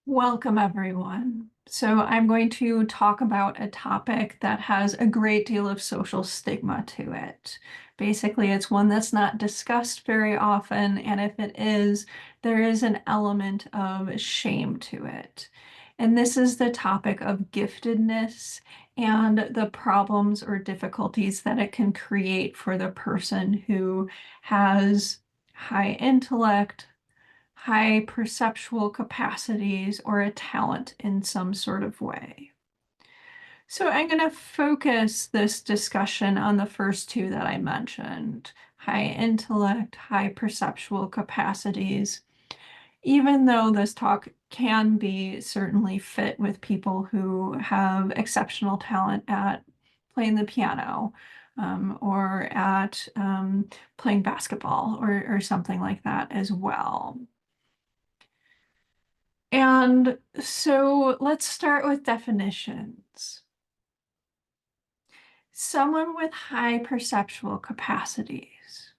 Welcome, everyone. So, I'm going to talk about a topic that has a great deal of social stigma to it. Basically, it's one that's not discussed very often, and if it is, there is an element of shame to it. And this is the topic of giftedness and the problems or difficulties that it can create for the person who has high intellect, high perceptual capacities, or a talent in some sort of way. So I'm going to focus this discussion on the first two that I mentioned, high intellect, high perceptual capacities, even though this talk can be certainly fit with people who have exceptional talent at playing the piano, or at playing basketball or something like that as well. And so let's start with definitions. Someone with high perceptual capacities.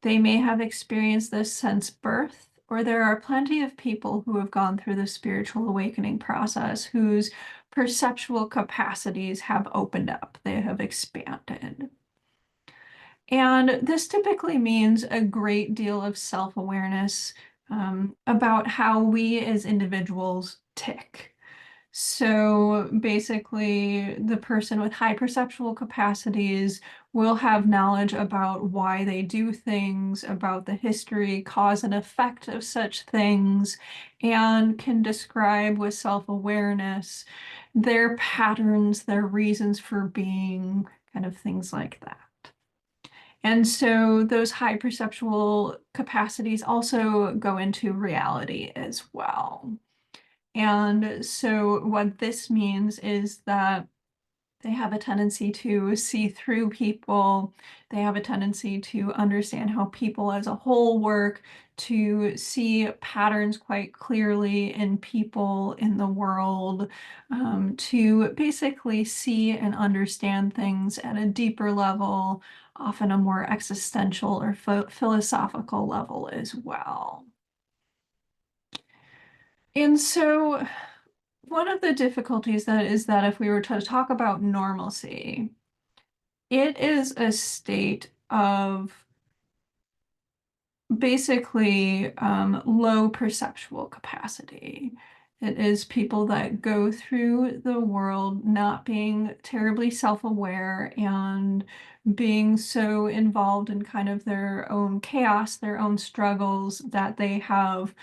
They may have experienced this since birth, or there are plenty of people who have gone through the spiritual awakening process whose perceptual capacities have opened up, they have expanded. And this typically means a great deal of self-awareness about how we as individuals tick. So basically, the person with high perceptual capacities will have knowledge about why they do things, about the history, cause and effect of such things, and can describe with self-awareness their patterns, their reasons for being, kind of things like that. And so those high perceptual capacities also go into reality as well. And so what this means is that they have a tendency to see through people. They have a tendency to understand how people as a whole work, to see patterns quite clearly in people in the world, to basically see and understand things at a deeper level, often a more existential or philosophical level as well. And so one of the difficulties that is that if we were to talk about normalcy, it is a state of basically low perceptual capacity. It is people that go through the world not being terribly self-aware and being so involved in kind of their own chaos, their own struggles, that they have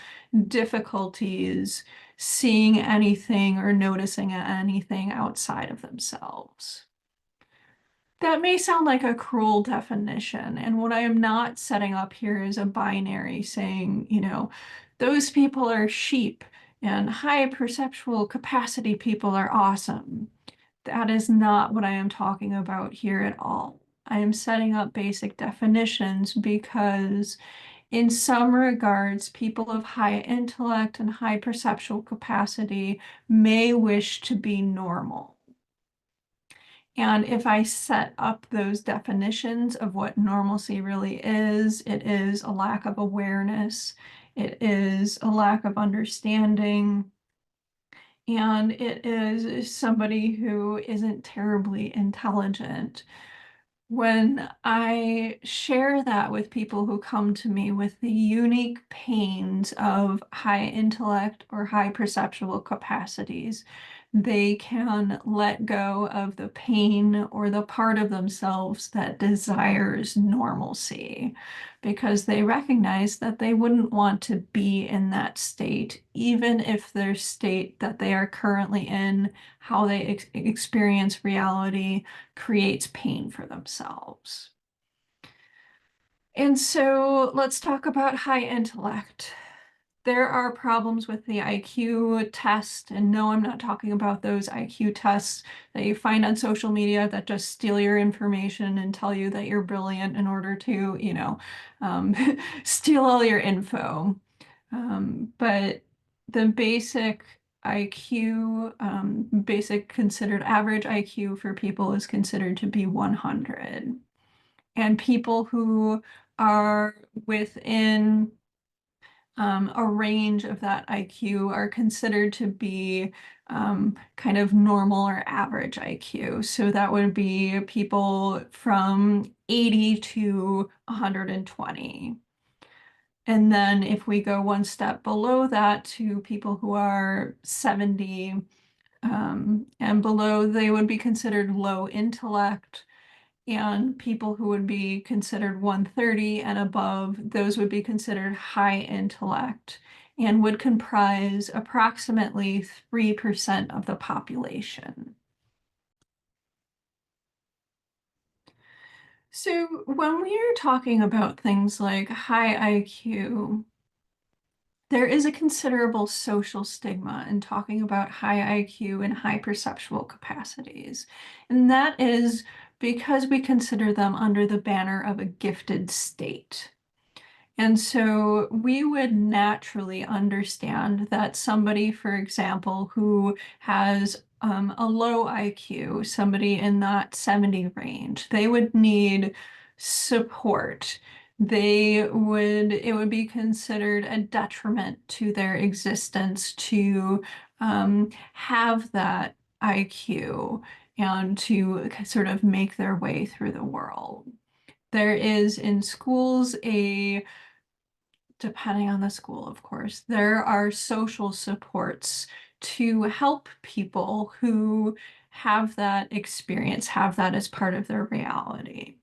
difficulties seeing anything or noticing anything outside of themselves. That may sound like a cruel definition, and what I am not setting up here is a binary saying, those people are sheep and high perceptual capacity people are awesome. That is not what I am talking about here at all. I am setting up basic definitions because in some regards, people of high intellect and high perceptual capacity may wish to be normal. And if I set up those definitions of what normalcy really is, it is a lack of awareness, it is a lack of understanding, and it is somebody who isn't terribly intelligent. When I share that with people who come to me with the unique pains of high intellect or high perceptual capacities, they can let go of the pain or the part of themselves that desires normalcy because they recognize that they wouldn't want to be in that state, even if their state that they are currently in, how they experience reality, creates pain for themselves. And so let's talk about high intellect. There are problems with the IQ test, and no, I'm not talking about those IQ tests that you find on social media that just steal your information and tell you that you're brilliant in order to, um, steal all your info. But the basic IQ, basic considered average IQ for people is considered to be 100. And people who are within a range of that IQ are considered to be kind of normal or average IQ. So that would be people from 80 to 120. And then if we go one step below that to people who are 70 and below, they would be considered low intellect. And people who would be considered 130 and above, those would be considered high intellect and would comprise approximately 3% of the population. So when we are talking about things like high IQ, there is a considerable social stigma in talking about high IQ and high perceptual capacities. And that is because we consider them under the banner of a gifted state. And so we would naturally understand that somebody, for example, who has a low IQ, somebody in that 70 range, they would need support. It would be considered a detriment to their existence to have that IQ and to sort of make their way through the world. There is in schools depending on the school, of course, there are social supports to help people who have that experience, have that as part of their reality.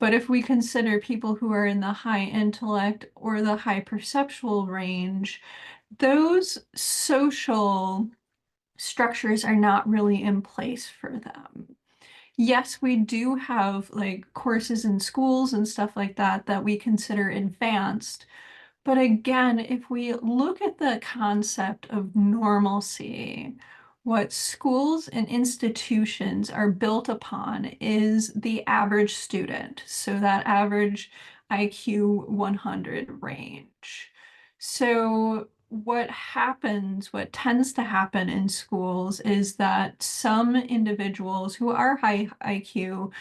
But if we consider people who are in the high intellect or the high perceptual range, those social structures are not really in place for them. Yes, we do have like courses in schools and stuff like that that we consider advanced, but again, if we look at the concept of normalcy, what schools and institutions are built upon is the average student. So that average IQ 100 range. So what tends to happen in schools is that some individuals who are high IQ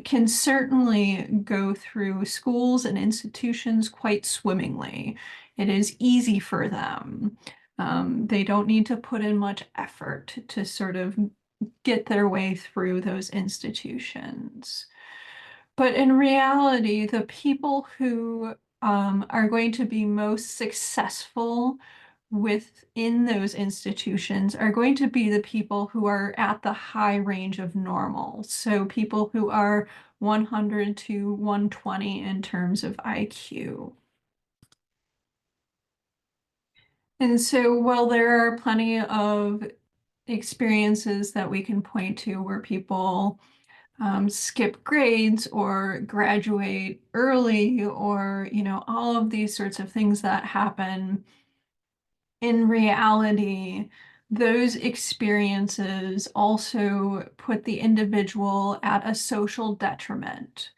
can certainly go through schools and institutions quite swimmingly. It is easy for them. They don't need to put in much effort to sort of get their way through those institutions. But in reality, the people who are going to be most successful within those institutions are going to be the people who are at the high range of normal. So people who are 100 to 120 in terms of IQ. And so while there are plenty of experiences that we can point to where people skip grades or graduate early or, all of these sorts of things that happen in reality, those experiences also put the individual at a social detriment.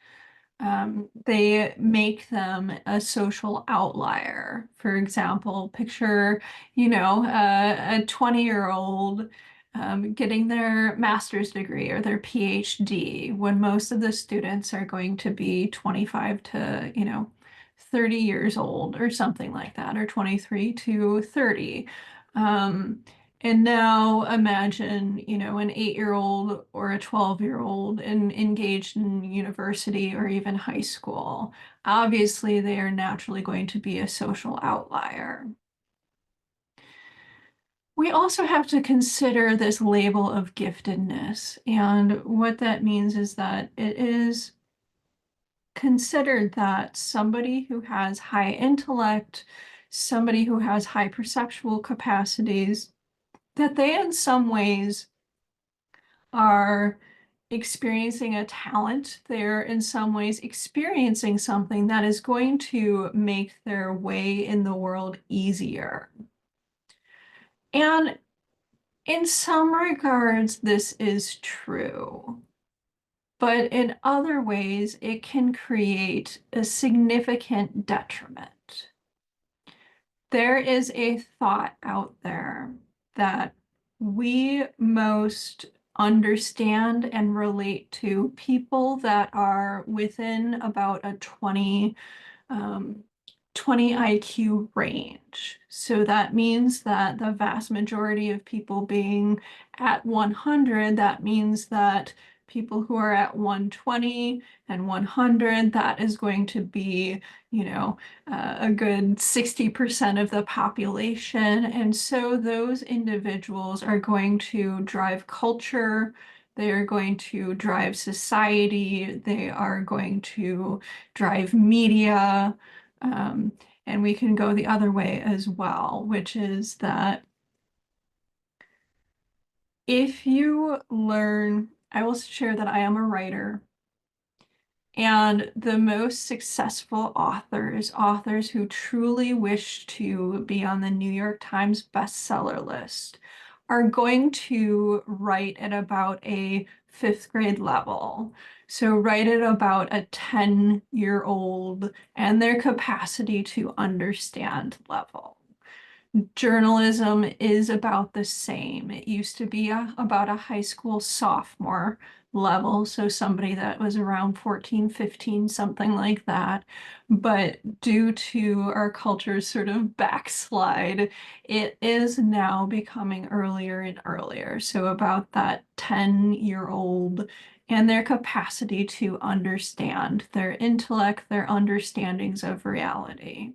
They make them a social outlier. For example, picture, a 20-year-old getting their master's degree or their PhD when most of the students are going to be 25 to, 30 years old or something like that, or 23 to 30. And now imagine, an 8-year-old or a 12-year-old engaged in university or even high school. Obviously, they are naturally going to be a social outlier. We also have to consider this label of giftedness. And what that means is that it is considered that somebody who has high intellect, somebody who has high perceptual capacities, that they in some ways are experiencing a talent. They're in some ways experiencing something that is going to make their way in the world easier. And in some regards, this is true. But in other ways, it can create a significant detriment. There is a thought out there that we most understand and relate to people that are within about a 20 20 IQ range. So that means that the vast majority of people being at 100, that means that people who are at 120 and 100, that is going to be, a good 60% of the population. And so those individuals are going to drive culture. They are going to drive society. They are going to drive media. Um, and we can go the other way as well, which is that if you learn, I will share that I am a writer, and the most successful authors who truly wish to be on the New York Times bestseller list, are going to write at about a fifth grade level. So write at about a 10-year-old and their capacity to understand level. Journalism is about the same. It used to be about a high school sophomore level, so somebody that was around 14, 15, something like that. But due to our culture's sort of backslide, it is now becoming earlier and earlier. So about that 10-year-old and their capacity to understand, their intellect, their understandings of reality.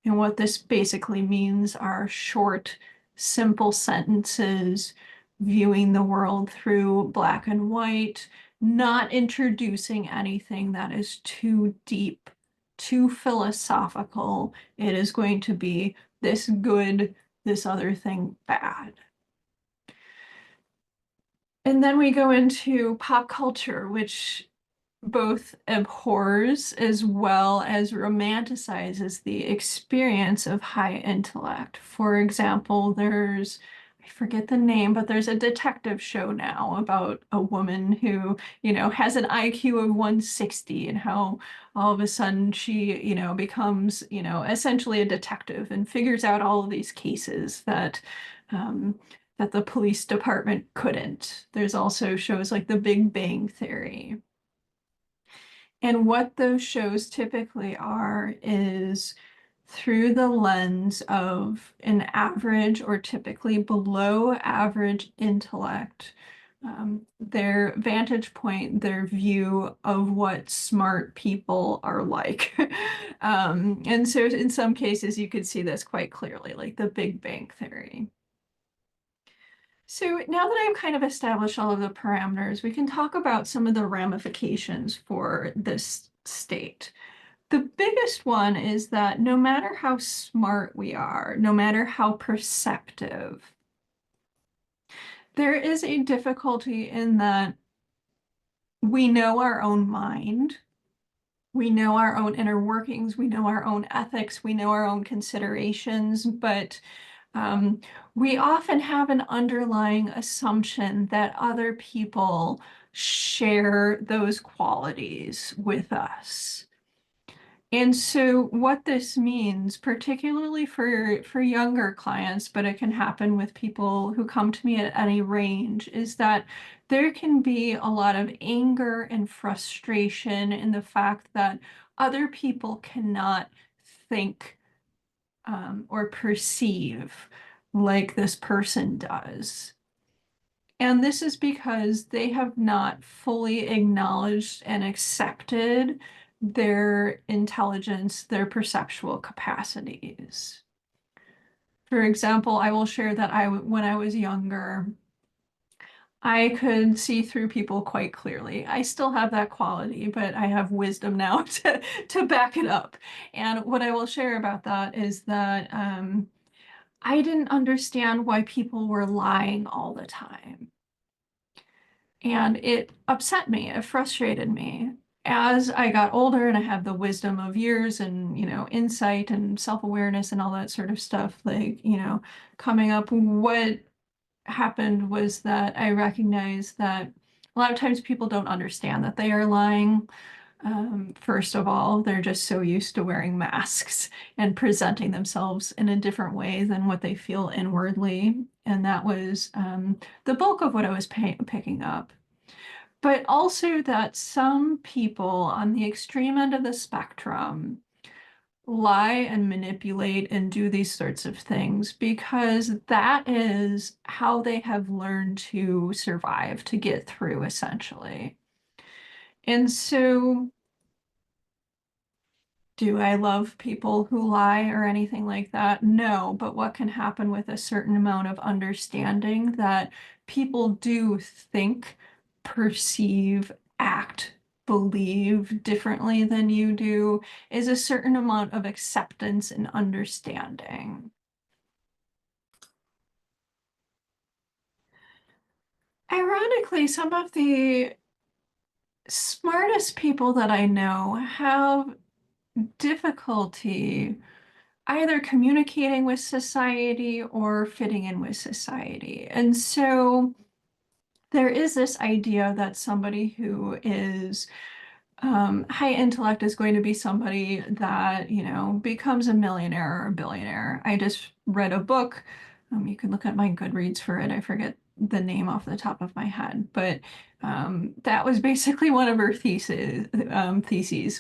And what this basically means are short, simple sentences, viewing the world through black and white, not introducing anything that is too deep, too philosophical. It is going to be this good, this other thing bad. And then we go into pop culture, which both abhors as well as romanticizes the experience of high intellect. For example, I forget the name, but there's a detective show now about a woman who, has an IQ of 160 and how all of a sudden she, becomes, essentially a detective and figures out all of these cases um, that the police department couldn't. There's also shows like The Big Bang Theory. And what those shows typically are is through the lens of an average or typically below average intellect, their vantage point, their view of what smart people are like. And so in some cases, you could see this quite clearly, like the Big Bang Theory. So now that I've kind of established all of the parameters, we can talk about some of the ramifications for this state. The biggest one is that no matter how smart we are, no matter how perceptive, there is a difficulty in that we know our own mind, we know our own inner workings, we know our own ethics, we know our own considerations, but um, we often have an underlying assumption that other people share those qualities with us. And so what this means, particularly for younger clients, but it can happen with people who come to me at any range, is that there can be a lot of anger and frustration in the fact that other people cannot think or perceive like this person does. And this is because they have not fully acknowledged and accepted their intelligence, their perceptual capacities. For example, I will share that when I was younger, I could see through people quite clearly. I still have that quality, but I have wisdom now to back it up. And what I will share about that is that I didn't understand why people were lying all the time. And it upset me, it frustrated me. As I got older and I had the wisdom of years and, insight and self-awareness and all that sort of stuff, like, coming up, what happened was that I recognized that a lot of times people don't understand that they are lying. First of all, they're just so used to wearing masks and presenting themselves in a different way than what they feel inwardly. And that was the bulk of what I was picking up. But also that some people on the extreme end of the spectrum lie and manipulate and do these sorts of things because that is how they have learned to survive, to get through, essentially. And so, do I love people who lie or anything like that? No, but what can happen with a certain amount of understanding that people do think, perceive, act, believe differently than you do is a certain amount of acceptance and understanding. Ironically, some of the smartest people that I know have difficulty either communicating with society or fitting in with society. And so there is this idea that somebody who is high intellect is going to be somebody that, becomes a millionaire or a billionaire. I just read a book. You can look at my Goodreads for it. I forget the name off the top of my head, but that was basically one of her theses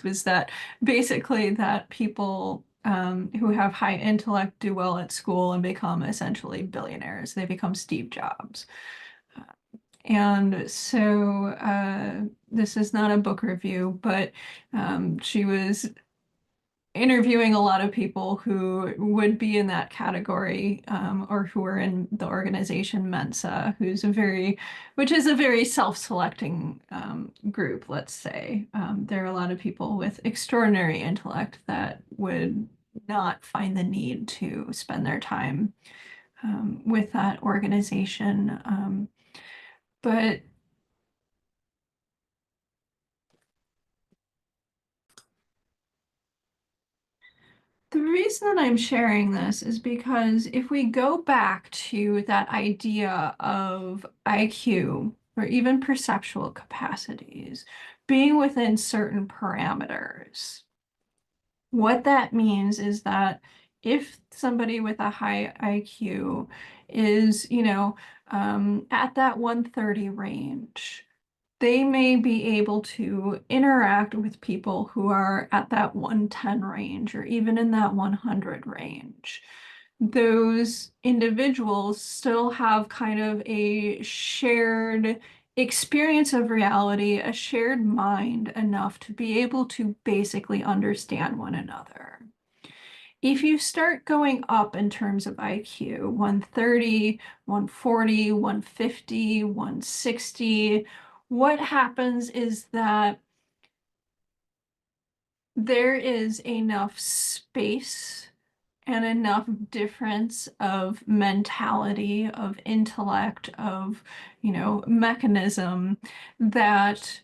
was that basically that people who have high intellect do well at school and become essentially billionaires. They become Steve Jobs. And so this is not a book review, but she was interviewing a lot of people who would be in that category or who are in the organization Mensa, which is a very self-selecting group, let's say. There are a lot of people with extraordinary intellect that would not find the need to spend their time with that organization. But the reason that I'm sharing this is because if we go back to that idea of IQ or even perceptual capacities being within certain parameters, what that means is that if somebody with a high IQ is, at that 130 range, they may be able to interact with people who are at that 110 range or even in that 100 range. Those individuals still have kind of a shared experience of reality, a shared mind enough to be able to basically understand one another. If you start going up in terms of IQ, 130, 140, 150, 160, what happens is that there is enough space and enough difference of mentality, of intellect, of, mechanism that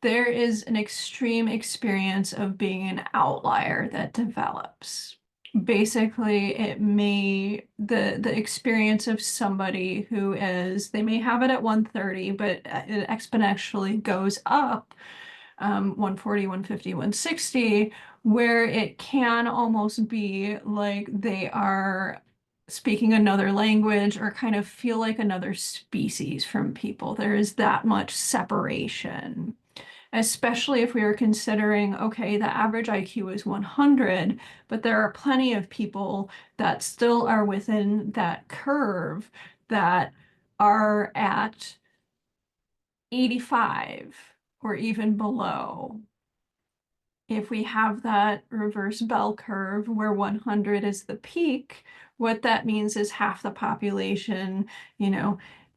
there is an extreme experience of being an outlier that develops. Basically, the experience of somebody who is, they may have it at 130, but it exponentially goes up, 140, 150, 160, where it can almost be like they are speaking another language or kind of feel like another species from people. There is that much separation, especially if we are considering, okay, the average IQ is 100, but there are plenty of people that still are within that curve that are at 85 or even below. If we have that reverse bell curve where 100 is the peak, what that means is half the population,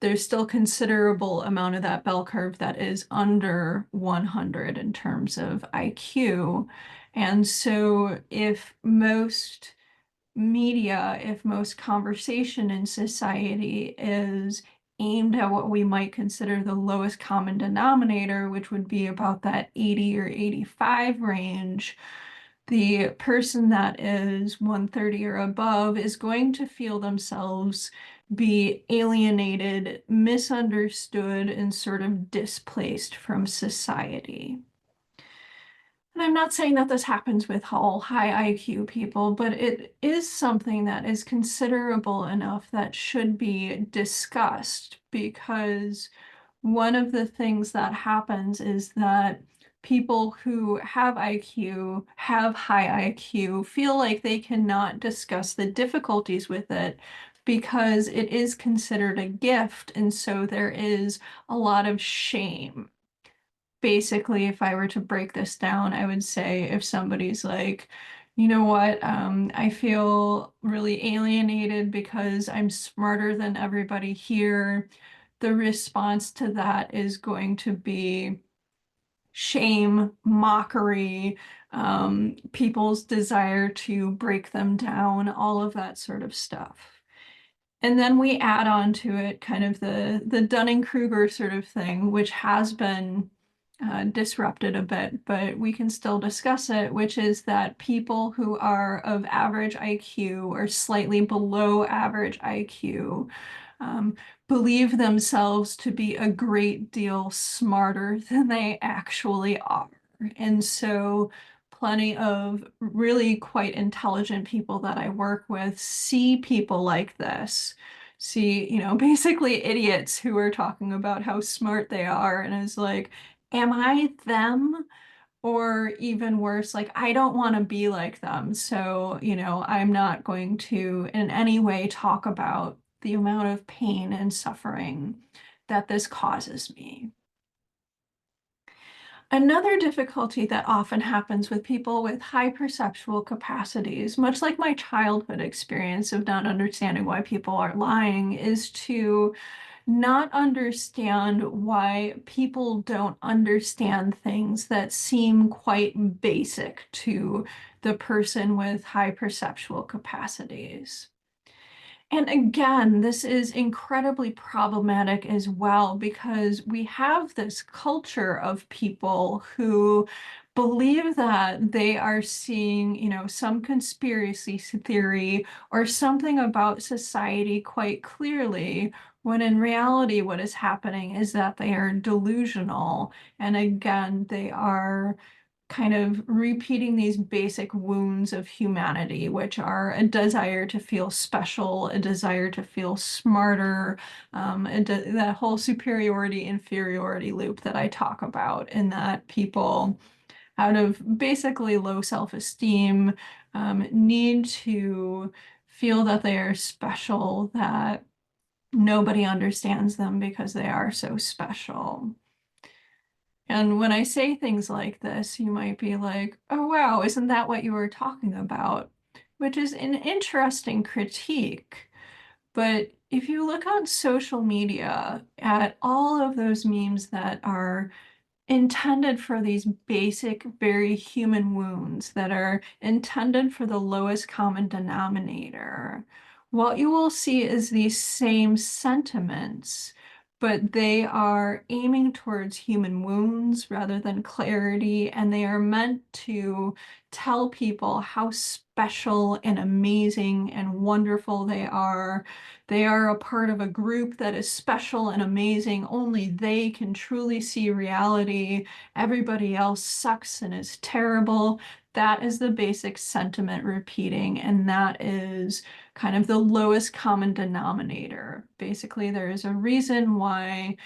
there's still considerable amount of that bell curve that is under 100 in terms of IQ. And so if most media, if most conversation in society is aimed at what we might consider the lowest common denominator, which would be about that 80 or 85 range, the person that is 130 or above is going to feel themselves be alienated, misunderstood, and sort of displaced from society. And I'm not saying that this happens with all high IQ people, but it is something that is considerable enough that should be discussed because one of the things that happens is that people who have IQ, have high IQ, feel like they cannot discuss the difficulties with it because it is considered a gift. And so there is a lot of shame. Basically, if I were to break this down, I would say if somebody's like, you know what, I feel really alienated because I'm smarter than everybody here, the response to that is going to be shame, mockery, people's desire to break them down, all of that sort of stuff. And then we add on to it kind of the Dunning-Kruger sort of thing, which has been disrupted a bit, but we can still discuss it, which is that people who are of average IQ or slightly below average IQ um, believe themselves to be a great deal smarter than they actually are. And so plenty of really quite intelligent people that I work with see people like this, see, basically idiots who are talking about how smart they are, and is like, am I them? Or even worse, like, I don't want to be like them. So, I'm not going to in any way talk about the amount of pain and suffering that this causes me. Another difficulty that often happens with people with high perceptual capacities, much like my childhood experience of not understanding why people are lying, is to not understand why people don't understand things that seem quite basic to the person with high perceptual capacities. And again, this is incredibly problematic as well because we have this culture of people who believe that they are seeing, some conspiracy theory or something about society quite clearly, when in reality, what is happening is that they are delusional. And again, they are kind of repeating these basic wounds of humanity, which are a desire to feel special, a desire to feel smarter, that whole superiority inferiority loop that I talk about, in that people, out of basically low self-esteem, need to feel that they are special, that nobody understands them because they are so special. And when I say things like this, you might be like, oh, wow, isn't that what you were talking about? Which is an interesting critique. But if you look on social media at all of those memes that are intended for these basic, very human wounds, that are intended for the lowest common denominator, what you will see is these same sentiments, but they are aiming towards human wounds rather than clarity, and they are meant to tell people how special and amazing and wonderful they are. They are a part of a group that is special and amazing. Only they can truly see reality. Everybody else sucks and is terrible. That is the basic sentiment repeating, and that is kind of the lowest common denominator. Basically, there is a reason why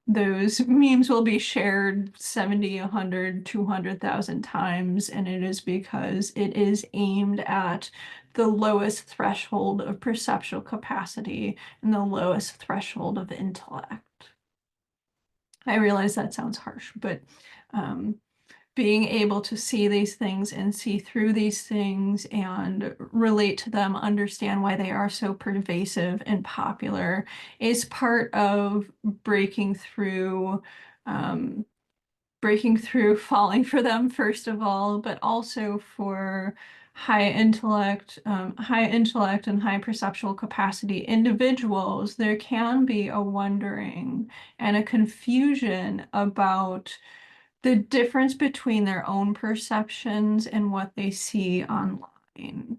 those memes will be shared 70, 100, 200,000 times, and it is because it is aimed at the lowest threshold of perceptual capacity and the lowest threshold of intellect. I realize that sounds harsh, but um, being able to see these things and see through these things and relate to them, understand why they are so pervasive and popular, is part of um, breaking through, falling for them, first of all, but also for high intellect and high perceptual capacity individuals, there can be a wondering and a confusion about the difference between their own perceptions and what they see online.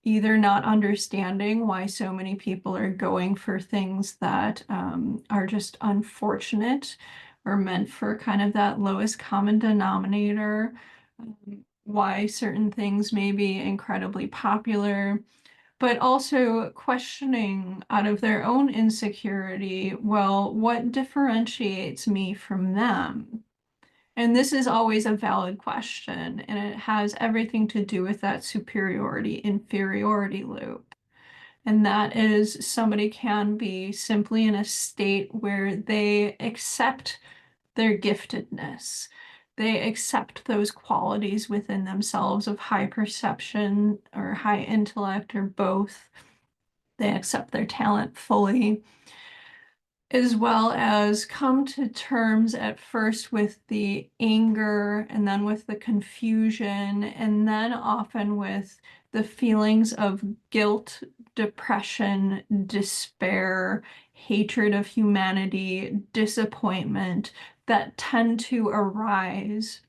Either not understanding why so many people are going for things that are just unfortunate or meant for kind of that lowest common denominator, why certain things may be incredibly popular, but also questioning out of their own insecurity, well, what differentiates me from them? And this is always a valid question, and it has everything to do with that superiority inferiority loop. And that is somebody can be simply in a state where they accept their giftedness. They accept those qualities within themselves of high perception or high intellect or both. They accept their talent fully, as well as come to terms at first with the anger and then with the confusion, and then often with the feelings of guilt, depression, despair, hatred of humanity, disappointment that tend to arise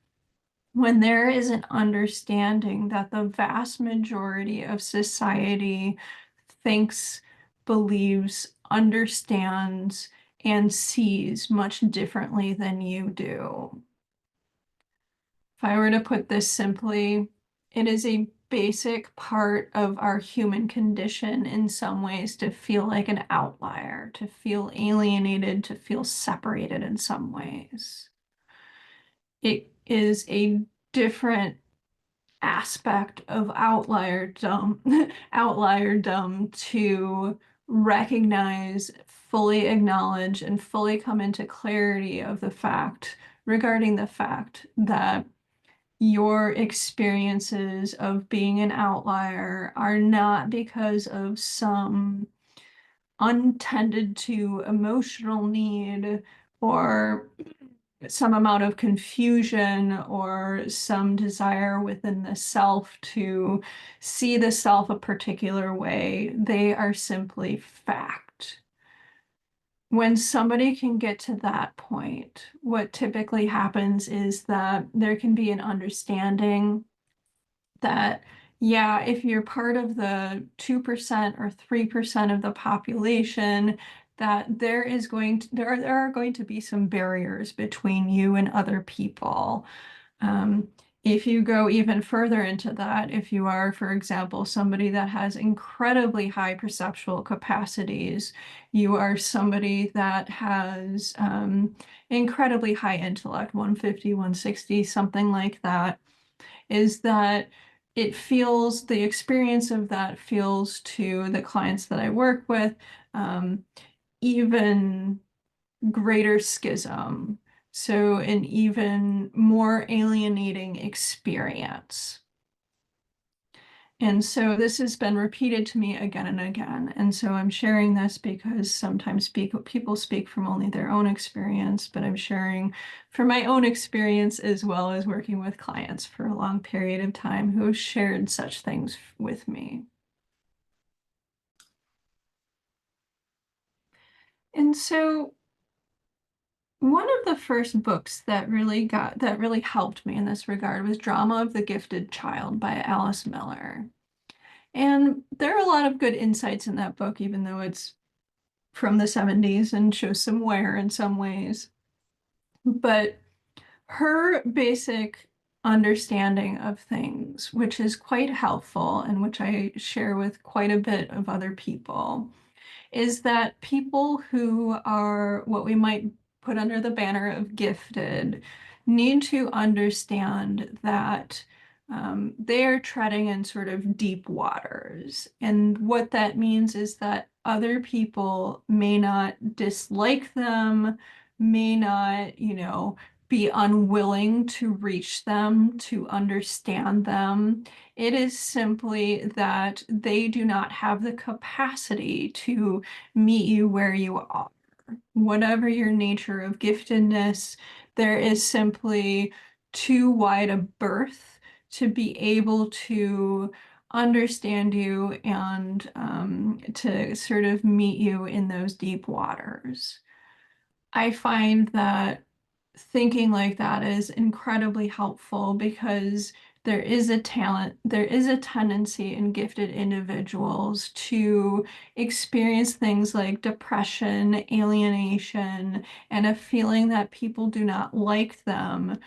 when there is an understanding that the vast majority of society thinks, believes, understands, and sees much differently than you do. If I were to put this simply, it is a basic part of our human condition in some ways to feel like an outlier, to feel alienated, to feel separated in some ways. It is a different aspect of outlierdom, outlierdom to recognize, fully acknowledge, and fully come into clarity of the fact regarding the fact that your experiences of being an outlier are not because of some untended to emotional need or some amount of confusion or some desire within the self to see the self a particular way. They are simply fact. When somebody can get to that point, what typically happens is that there can be an understanding that, yeah, if you're part of the 2% or 3% of the population, that there are going to be some barriers between you and other people. If you go even further into that, if you are, for example, somebody that has incredibly high perceptual capacities, you are somebody that has incredibly high intellect, 150, 160, something like that, is that the experience of that feels to the clients that I work with, even greater schism. So an even more alienating experience. And so this has been repeated to me again and again. And so I'm sharing this because sometimes people speak from only their own experience, but I'm sharing from my own experience as well as working with clients for a long period of time who have shared such things with me. And so one of the first books that really helped me in this regard was Drama of the Gifted Child by Alice Miller. And there are a lot of good insights in that book, even though it's from the 70s and shows some wear in some ways. But her basic understanding of things, which is quite helpful and which I share with quite a bit of other people, is that people who are what we might put under the banner of gifted need to understand that they are treading in sort of deep waters. And what that means is that other people may not dislike them, may not, be unwilling to reach them, to understand them. It is simply that they do not have the capacity to meet you where you are. Whatever your nature of giftedness, there is simply too wide a berth to be able to understand you and to sort of meet you in those deep waters. I find that thinking like that is incredibly helpful because there is a tendency in gifted individuals to experience things like depression, alienation, and a feeling that people do not like them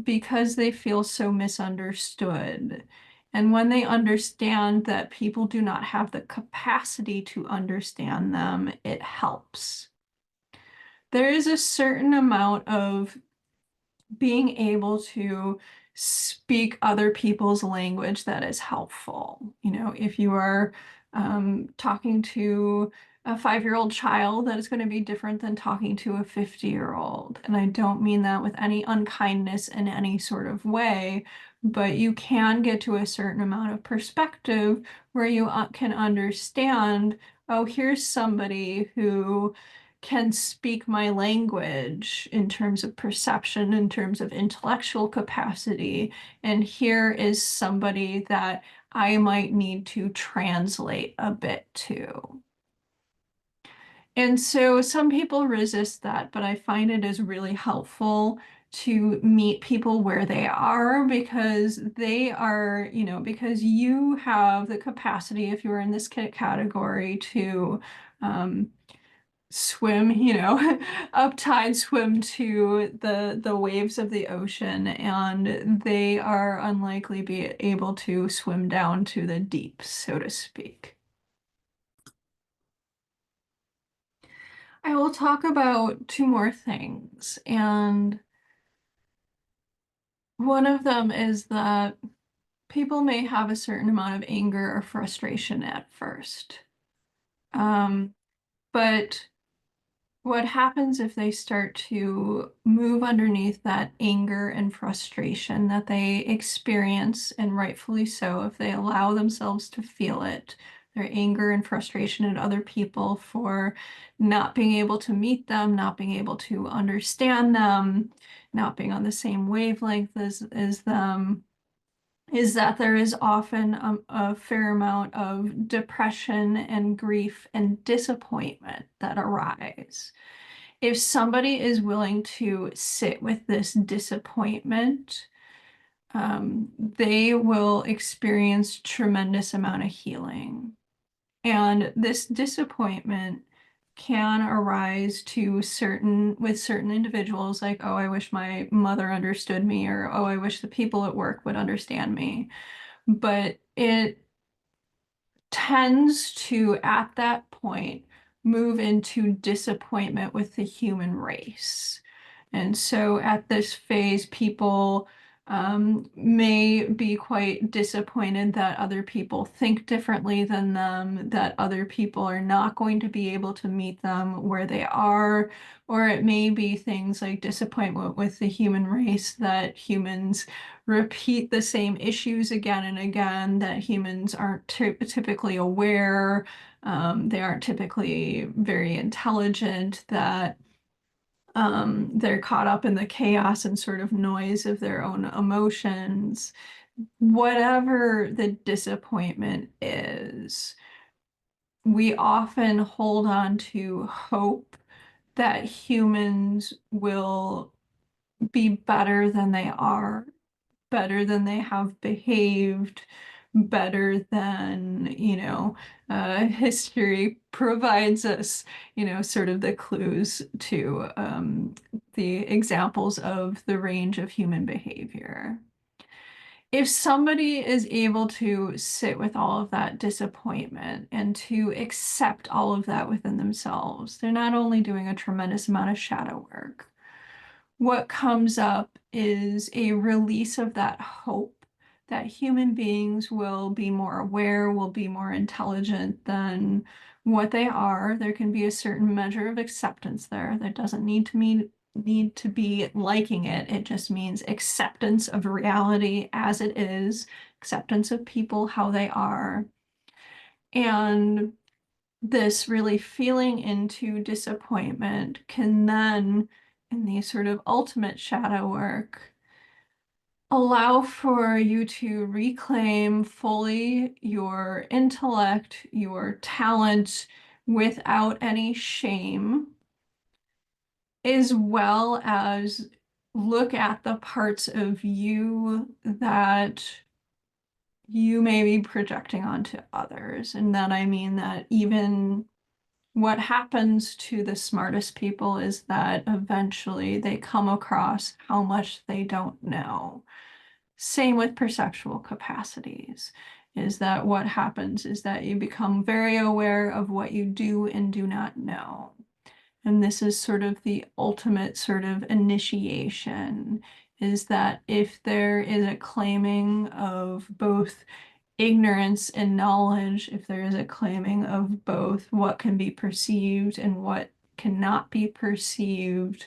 because they feel so misunderstood. And when they understand that people do not have the capacity to understand them, it helps. There is a certain amount of being able to speak other people's language that is helpful. You know, if you are talking to a 5-year-old child, that is going to be different than talking to a 50-year-old. And I don't mean that with any unkindness in any sort of way, but you can get to a certain amount of perspective where you can understand, oh, here's somebody who can speak my language in terms of perception, in terms of intellectual capacity, and here is somebody that I might need to translate a bit to. And so some people resist that, but I find it is really helpful to meet people where they are because they are, you know, because you have the capacity, if you're in this category, to swim, you know, up tide swim to the waves of the ocean, and they are unlikely be able to swim down to the deep, so to speak. I will talk about two more things, and one of them is that people may have a certain amount of anger or frustration at first. Um, but what happens if they start to move underneath that anger and frustration that they experience, and rightfully so, if they allow themselves to feel it, their anger and frustration at other people for not being able to meet them, not being able to understand them, not being on the same wavelength as them, is that there is often a fair amount of depression and grief and disappointment that arise. If somebody is willing to sit with this disappointment, they will experience tremendous amount of healing. And this disappointment can arise to with certain individuals, like, oh, I wish my mother understood me, or oh, I wish the people at work would understand me. But it tends to, at that point, move into disappointment with the human race. And so at this phase, people may be quite disappointed that other people think differently than them, that other people are not going to be able to meet them where they are, or it may be things like disappointment with the human race, that humans repeat the same issues again and again, that humans aren't typically aware, they aren't typically very intelligent, that they're caught up in the chaos and sort of noise of their own emotions. Whatever the disappointment is, we often hold on to hope that humans will be better than they are, better than they have behaved, better than, history provides us, sort of the clues to the examples of the range of human behavior. If somebody is able to sit with all of that disappointment and to accept all of that within themselves, they're not only doing a tremendous amount of shadow work. What comes up is a release of that hope that human beings will be more aware, will be more intelligent than what they are. There can be a certain measure of acceptance there. That doesn't need to be liking it. It just means acceptance of reality as it is, acceptance of people how they are. And this really feeling into disappointment can then, in the sort of ultimate shadow work, allow for you to reclaim fully your intellect, your talent, without any shame, as well as look at the parts of you that you may be projecting onto others. And then I mean that even what happens to the smartest people is that eventually they come across how much they don't know. Same with perceptual capacities, is that what happens is that you become very aware of what you do and do not know. And this is sort of the ultimate sort of initiation, is that if there is a claiming of both ignorance and knowledge, if there is a claiming of both what can be perceived and what cannot be perceived,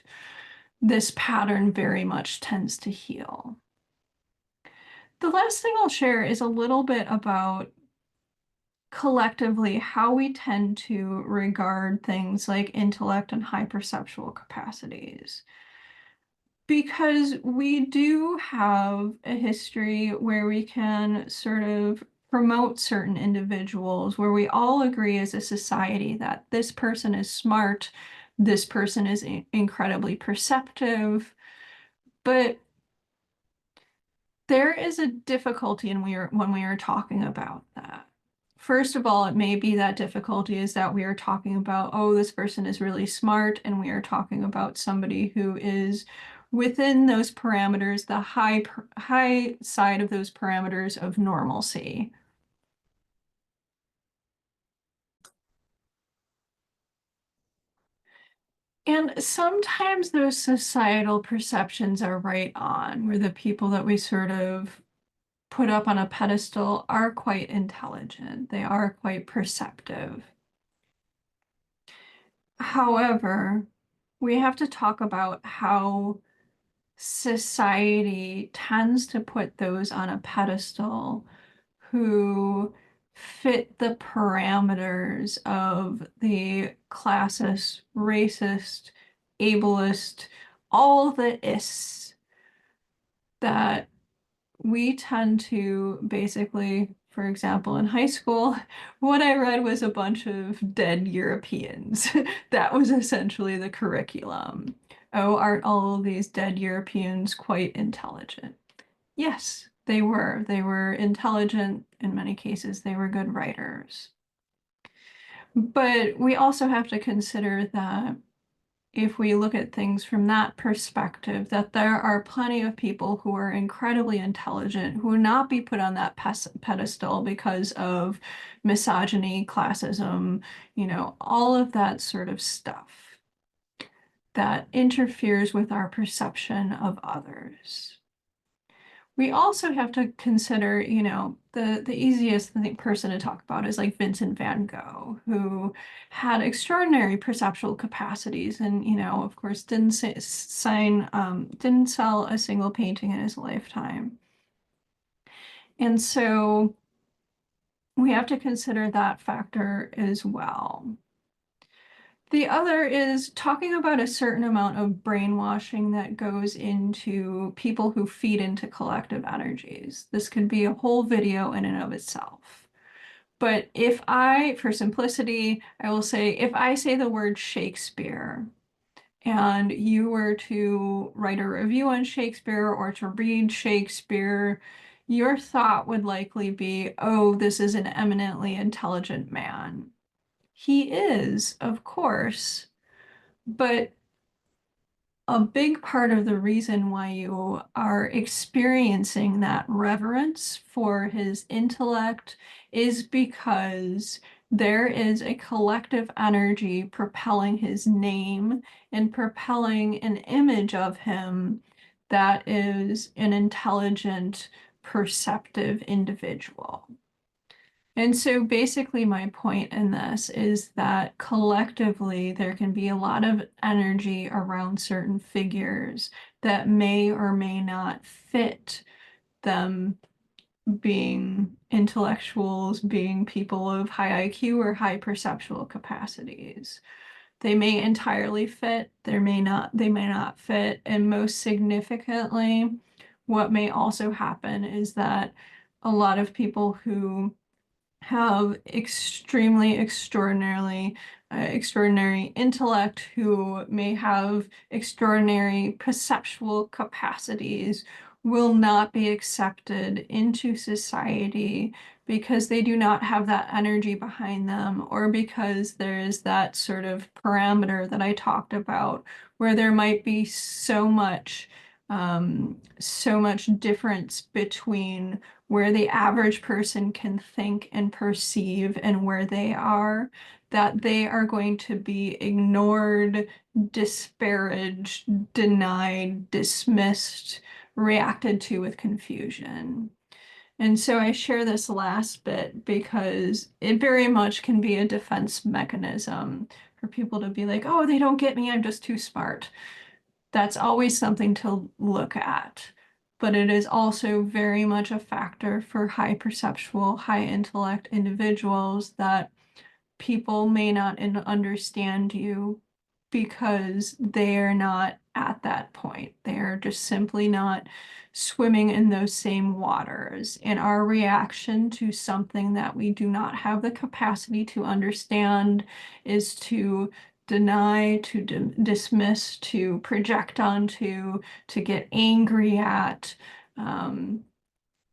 this pattern very much tends to heal. The last thing I'll share is a little bit about collectively how we tend to regard things like intellect and high perceptual capacities. Because we do have a history where we can sort of promote certain individuals, where we all agree as a society that this person is smart, this person is incredibly perceptive, but there is a difficulty when we are talking about that. First of all, it may be that difficulty is that we are talking about, oh, this person is really smart, and we are talking about somebody who is within those parameters, the high side of those parameters of normalcy. And sometimes those societal perceptions are right on, where the people that we sort of put up on a pedestal are quite intelligent. They are quite perceptive. However, we have to talk about how society tends to put those on a pedestal who fit the parameters of the classist, racist, ableist, all the ists that we tend to basically, for example, in high school, what I read was a bunch of dead Europeans. That was essentially the curriculum. Oh, aren't all of these dead Europeans quite intelligent? Yes, they were. They were intelligent. In many cases, they were good writers. But we also have to consider that if we look at things from that perspective, that there are plenty of people who are incredibly intelligent who would not be put on that pedestal because of misogyny, classism, all of that sort of stuff that interferes with our perception of others. We also have to consider, the easiest person to talk about is like Vincent van Gogh, who had extraordinary perceptual capacities and, of course, didn't sell a single painting in his lifetime. And so we have to consider that factor as well. The other is talking about a certain amount of brainwashing that goes into people who feed into collective energies. This could be a whole video in and of itself. But for simplicity, I will say, if I say the word Shakespeare and you were to write a review on Shakespeare or to read Shakespeare, your thought would likely be, oh, this is an eminently intelligent man. He is, of course, but a big part of the reason why you are experiencing that reverence for his intellect is because there is a collective energy propelling his name and propelling an image of him that is an intelligent, perceptive individual. And so basically my point in this is that collectively there can be a lot of energy around certain figures that may or may not fit them being intellectuals, being people of high IQ or high perceptual capacities. They may entirely fit, they may not fit, and most significantly, what may also happen is that a lot of people who have extraordinary intellect, who may have extraordinary perceptual capacities, will not be accepted into society because they do not have that energy behind them, or because there is that sort of parameter that I talked about, where there might be so much difference between where the average person can think and perceive and where they are, that they are going to be ignored, disparaged, denied, dismissed, reacted to with confusion. And so I share this last bit because it very much can be a defense mechanism for people to be like, oh, they don't get me, I'm just too smart. That's always something to look at. But it is also very much a factor for high perceptual, high intellect individuals that people may not understand you because they're not at that point. They're just simply not swimming in those same waters. And our reaction to something that we do not have the capacity to understand is to deny, to dismiss, to project onto, to get angry at. Um,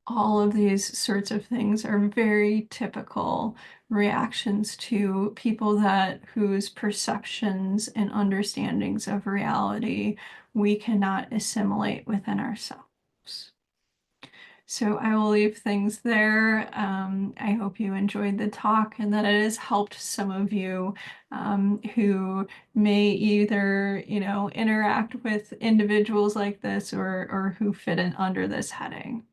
all of these sorts of things are very typical reactions to people that whose perceptions and understandings of reality we cannot assimilate within ourselves. So I will leave things there. I hope you enjoyed the talk and that it has helped some of you who may either, interact with individuals like this or who fit in under this heading.